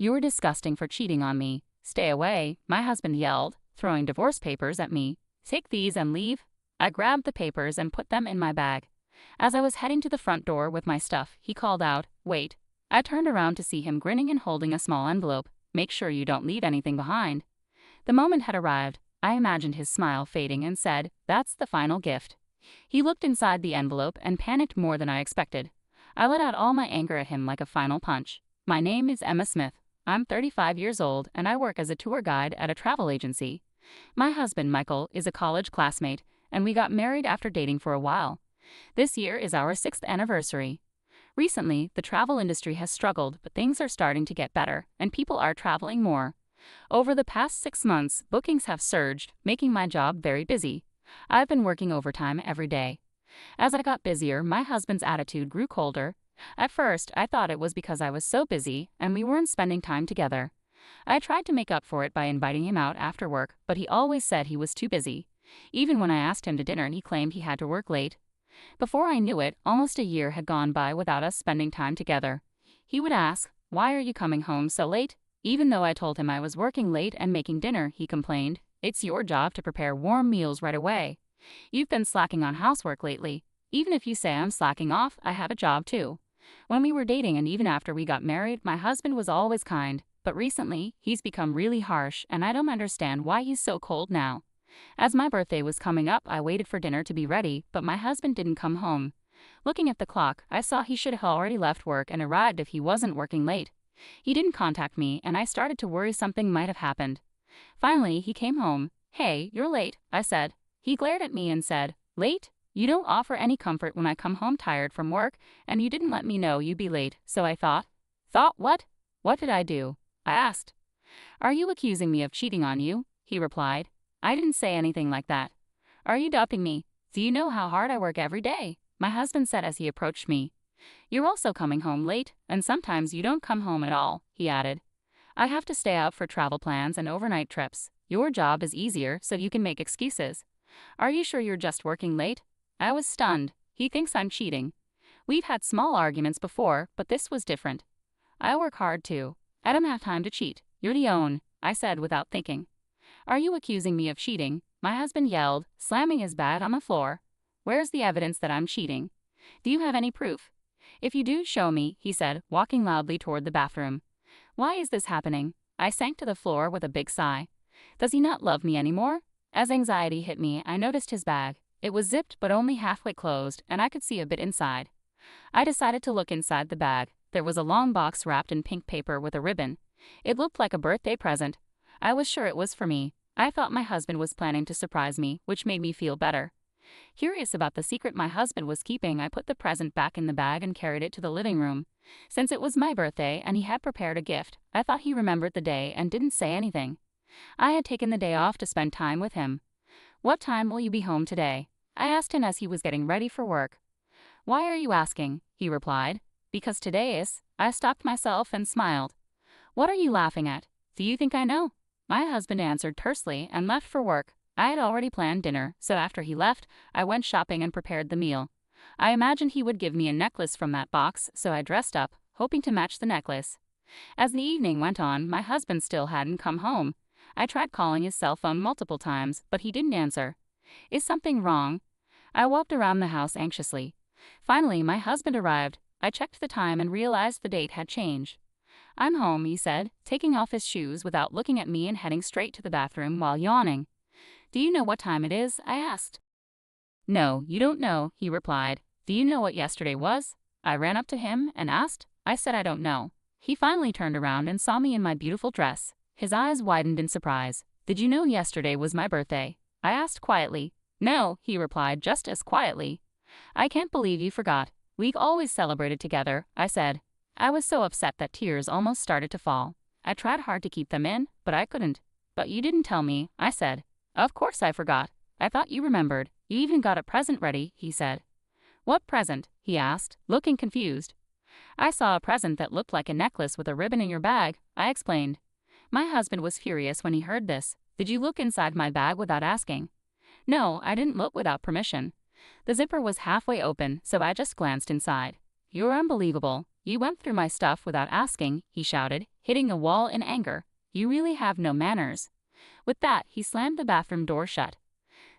You were disgusting for cheating on me. Stay away, my husband yelled, throwing divorce papers at me. Take these and leave. I grabbed the papers and put them in my bag. As I was heading to the front door with my stuff, he called out, "Wait." I turned around to see him grinning and holding a small envelope. "Make sure you don't leave anything behind." The moment had arrived. I imagined his smile fading and said, "That's the final gift." He looked inside the envelope and panicked more than I expected. I let out all my anger at him like a final punch. "My name is Emma Smith. I'm 35 years old and I work as a tour guide at a travel agency. My husband, Michael, is a college classmate, and we got married after dating for a while. This year is our 6th anniversary. Recently, the travel industry has struggled, but things are starting to get better, and people are traveling more. Over the past 6 months, bookings have surged, making my job very busy. I've been working overtime every day. As I got busier, my husband's attitude grew colder. At first, I thought it was because I was so busy and we weren't spending time together. I tried to make up for it by inviting him out after work, but he always said he was too busy. Even when I asked him to dinner, he claimed he had to work late. Before I knew it, almost a year had gone by without us spending time together. He would ask, "Why are you coming home so late?" Even though I told him I was working late and making dinner, he complained, "It's your job to prepare warm meals right away. You've been slacking on housework lately. Even if you say I'm slacking off, I have a job too." When we were dating and even after we got married, my husband was always kind, but recently, he's become really harsh and I don't understand why he's so cold now. As my birthday was coming up, I waited for dinner to be ready, but my husband didn't come home. Looking at the clock, I saw he should have already left work and arrived if he wasn't working late. He didn't contact me and I started to worry something might have happened. Finally, he came home. "Hey, you're late," I said. He glared at me and said, "Late? You don't offer any comfort when I come home tired from work, and you didn't let me know you'd be late, so I thought." "Thought what? What did I do?" I asked. "Are you accusing me of cheating on you?" he replied. "I didn't say anything like that." "Are you doubting me? Do you know how hard I work every day?" my husband said as he approached me. "You're also coming home late, and sometimes you don't come home at all," he added. "I have to stay out for travel plans and overnight trips. Your job is easier, so you can make excuses. Are you sure you're just working late?" I was stunned. He thinks I'm cheating. We've had small arguments before, but this was different. "I work hard too. I don't have time to cheat. You're the own," I said without thinking. "Are you accusing me of cheating?" my husband yelled, slamming his bag on the floor. "Where's the evidence that I'm cheating? Do you have any proof?" "If you do, show me," he said, walking loudly toward the bathroom. Why is this happening? I sank to the floor with a big sigh. Does he not love me anymore? As anxiety hit me, I noticed his bag. It was zipped but only halfway closed, and I could see a bit inside. I decided to look inside the bag. There was a long box wrapped in pink paper with a ribbon. It looked like a birthday present. I was sure it was for me. I thought my husband was planning to surprise me, which made me feel better. Curious about the secret my husband was keeping, I put the present back in the bag and carried it to the living room. Since it was my birthday and he had prepared a gift, I thought he remembered the day and didn't say anything. I had taken the day off to spend time with him. "What time will you be home today?" I asked him as he was getting ready for work. "Why are you asking?" he replied. "Because today is." I stopped myself and smiled. "What are you laughing at? Do you think I know?" My husband answered tersely and left for work. I had already planned dinner, so after he left, I went shopping and prepared the meal. I imagined he would give me a necklace from that box, so I dressed up, hoping to match the necklace. As the evening went on, my husband still hadn't come home. I tried calling his cell phone multiple times, but he didn't answer. Is something wrong? I walked around the house anxiously. Finally, my husband arrived. I checked the time and realized the date had changed. "I'm home," he said, taking off his shoes without looking at me and heading straight to the bathroom while yawning. "Do you know what time it is?" I asked. "No, you don't know," he replied. "Do you know what yesterday was?" I ran up to him and asked. I said I don't know. He finally turned around and saw me in my beautiful dress. His eyes widened in surprise. "Did you know yesterday was my birthday?" I asked quietly. "No," he replied just as quietly. "I can't believe you forgot. We've always celebrated together," I said. I was so upset that tears almost started to fall. I tried hard to keep them in, but I couldn't. "But you didn't tell me," I said. "Of course I forgot. I thought you remembered. You even got a present ready," he said. "What present?" he asked, looking confused. "I saw a present that looked like a necklace with a ribbon in your bag," I explained. My husband was furious when he heard this. "Did you look inside my bag without asking?" "No, I didn't look without permission. The zipper was halfway open, so I just glanced inside." "You're unbelievable. You went through my stuff without asking," he shouted. hitting a wall in anger. You really have no manners. With that, he slammed the bathroom door shut.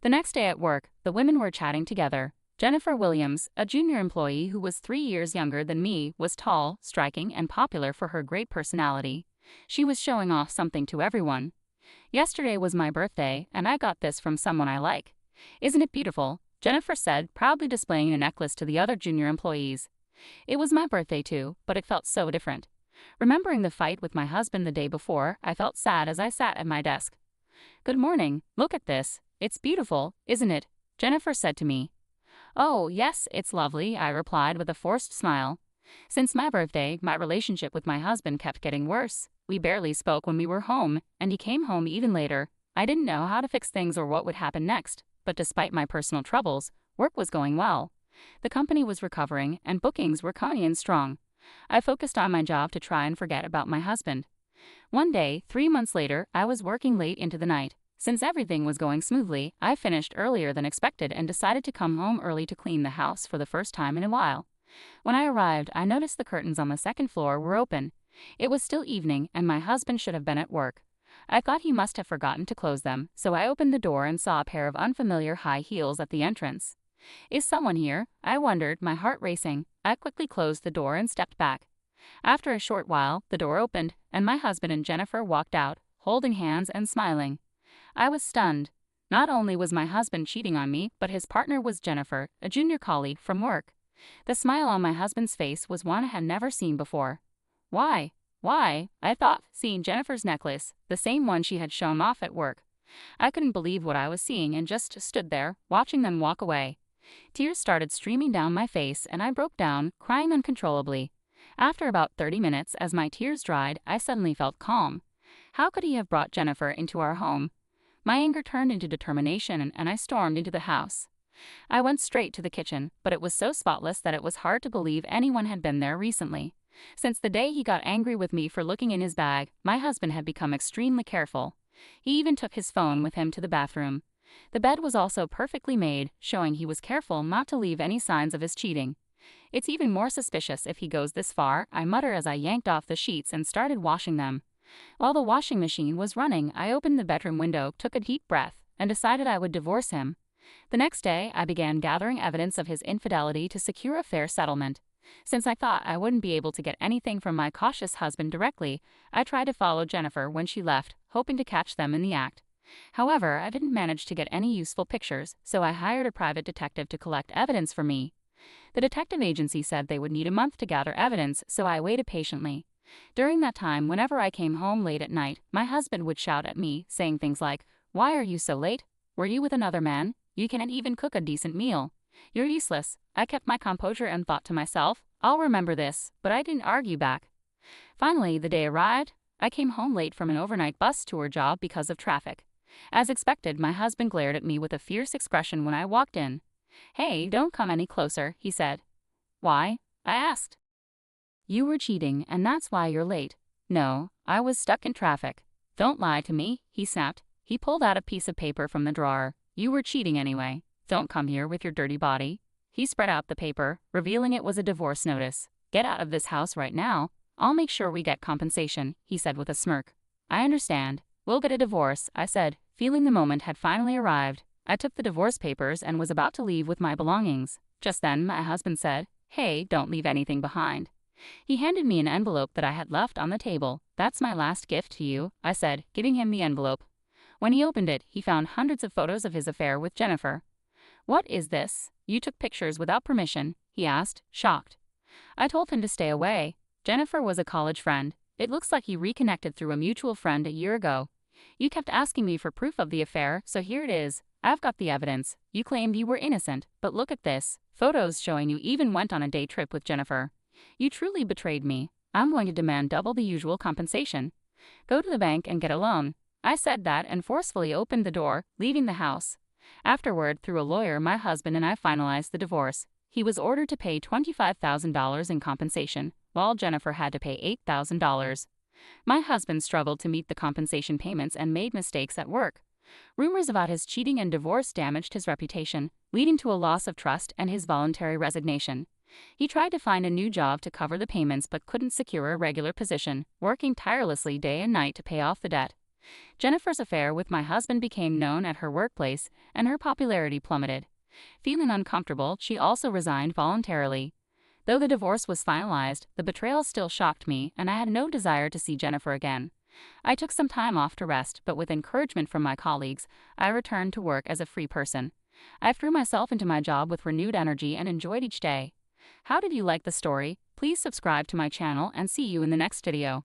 The next day at work, the women were chatting together. Jennifer Williams, a junior employee who was 3 years younger than me, was tall, striking, and popular for her great personality. She was showing off something to everyone. Yesterday was my birthday, and I got this from someone I like. Isn't it beautiful? Jennifer said, proudly displaying a necklace to the other junior employees. It was my birthday too, but it felt so different. Remembering the fight with my husband the day before, I felt sad as I sat at my desk. Good morning, look at this. It's beautiful, isn't it? Jennifer said to me. Oh, yes, it's lovely, I replied with a forced smile. Since my birthday, my relationship with my husband kept getting worse. We barely spoke when we were home, and he came home even later. I didn't know how to fix things or what would happen next, but despite my personal troubles, work was going well. The company was recovering, and bookings were coming in strong. I focused on my job to try and forget about my husband. One day, 3 months later, I was working late into the night. Since everything was going smoothly, I finished earlier than expected and decided to come home early to clean the house for the first time in a while. When I arrived, I noticed the curtains on the second floor were open. It was still evening, and my husband should have been at work. I thought he must have forgotten to close them, so I opened the door and saw a pair of unfamiliar high heels at the entrance. Is someone here? I wondered, my heart racing. I quickly closed the door and stepped back. After a short while, the door opened, and my husband and Jennifer walked out, holding hands and smiling. I was stunned. Not only was my husband cheating on me, but his partner was Jennifer, a junior colleague from work. The smile on my husband's face was one I had never seen before. Why? I thought, seeing Jennifer's necklace, the same one she had shown off at work. I couldn't believe what I was seeing and just stood there, watching them walk away. Tears started streaming down my face and I broke down, crying uncontrollably. After about 30 minutes, as my tears dried, I suddenly felt calm. How could he have brought Jennifer into our home? My anger turned into determination and I stormed into the house. I went straight to the kitchen, but it was so spotless that it was hard to believe anyone had been there recently. Since the day he got angry with me for looking in his bag, my husband had become extremely careful. He even took his phone with him to the bathroom. The bed was also perfectly made, showing he was careful not to leave any signs of his cheating. It's even more suspicious if he goes this far, I mutter as I yanked off the sheets and started washing them. While the washing machine was running, I opened the bedroom window, took a deep breath, and decided I would divorce him. The next day, I began gathering evidence of his infidelity to secure a fair settlement. Since I thought I wouldn't be able to get anything from my cautious husband directly, I tried to follow Jennifer when she left, hoping to catch them in the act. However, I didn't manage to get any useful pictures, so I hired a private detective to collect evidence for me. The detective agency said they would need a month to gather evidence, so I waited patiently. During that time, whenever I came home late at night, my husband would shout at me, saying things like, "Why are you so late? Were you with another man? You can't even cook a decent meal. You're useless." I kept my composure and thought to myself, I'll remember this, but I didn't argue back. Finally, the day arrived. I came home late from an overnight bus tour job because of traffic. As expected, my husband glared at me with a fierce expression when I walked in. "Hey, don't come any closer," he said. "Why?" I asked. "You were cheating, and that's why you're late." "No, I was stuck in traffic." "Don't lie to me," he snapped. He pulled out a piece of paper from the drawer. "You were cheating anyway. Don't come here with your dirty body." He spread out the paper, revealing it was a divorce notice. "Get out of this house right now. I'll make sure we get compensation," he said with a smirk. "I understand. We'll get a divorce," I said, feeling the moment had finally arrived. I took the divorce papers and was about to leave with my belongings. Just then, my husband said, "Hey, don't leave anything behind." He handed me an envelope that I had left on the table. "That's my last gift to you," I said, giving him the envelope. When he opened it, he found hundreds of photos of his affair with Jennifer. "What is this? You took pictures without permission?" he asked, shocked. I told him to stay away. Jennifer was a college friend. It looks like you reconnected through a mutual friend a year ago. You kept asking me for proof of the affair, so here it is. I've got the evidence. You claimed you were innocent, but look at this. Photos showing you even went on a day trip with Jennifer. You truly betrayed me. I'm going to demand double the usual compensation. Go to the bank and get a loan." I said that and forcefully opened the door, leaving the house. Afterward, through a lawyer, my husband and I finalized the divorce. He was ordered to pay $25,000 in compensation, while Jennifer had to pay $8,000. My husband struggled to meet the compensation payments and made mistakes at work. Rumors about his cheating and divorce damaged his reputation, leading to a loss of trust and his voluntary resignation. He tried to find a new job to cover the payments but couldn't secure a regular position, working tirelessly day and night to pay off the debt. Jennifer's affair with my husband became known at her workplace, and her popularity plummeted. Feeling uncomfortable, she also resigned voluntarily. Though the divorce was finalized, the betrayal still shocked me, and I had no desire to see Jennifer again. I took some time off to rest, but with encouragement from my colleagues, I returned to work as a free person. I threw myself into my job with renewed energy and enjoyed each day. How did you like the story? Please subscribe to my channel and see you in the next video.